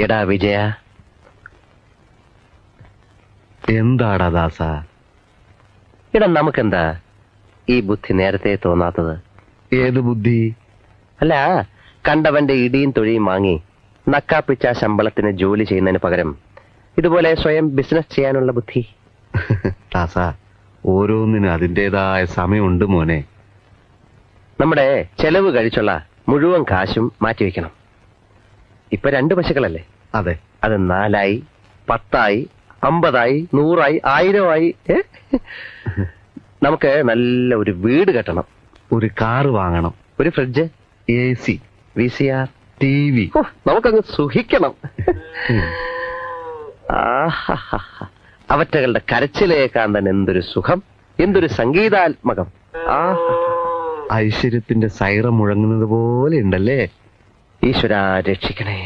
എടാ വിജയ, എന്താടാ ദാസ? എടാ നമുക്കെന്താ ഈ ബുദ്ധി നേരത്തെ തോന്നാത്തത്? ഏത് ബുദ്ധി? അല്ല, കണ്ടവന്റെ ഇടിയും തൊഴിയും വാങ്ങി നക്കാപ്പിച്ച ശമ്പളത്തിന് ജോലി ചെയ്യുന്നതിന് പകരം ഇതുപോലെ സ്വയം ബിസിനസ് ചെയ്യാനുള്ള ബുദ്ധി. ദാസ, ഓരോന്നിനും അതിൻ്റെതായ സമയമുണ്ട് മോനെ. നമ്മുടെ ചെലവ് കഴിച്ചുള്ള മുഴുവൻ കാശും മാറ്റിവെക്കണം. ഇപ്പൊ 2 പശുക്കളല്ലേ? അതെ. അത് 4 ആയി, 10 ആയി, 50 ആയി, 100 ആയി, 1000 ആയി. നമുക്ക് നല്ല ഒരു വീട് കെട്ടണം, ഒരു കാറ് വാങ്ങണം, ഒരു ഫ്രിഡ്ജ്, AC, VCR, TV. നമുക്കങ്ങ് സുഖിക്കണം. അവറ്റകളുടെ കരച്ചിലേക്കാൻ തന്നെ എന്തൊരു സുഖം, എന്തൊരു സംഗീതാത്മകം. ഐശ്വര്യത്തിന്റെ സൈറം മുഴങ്ങുന്നത് പോലെ ഉണ്ടല്ലേ? ഈശ്വരാ രക്ഷിക്കണേ.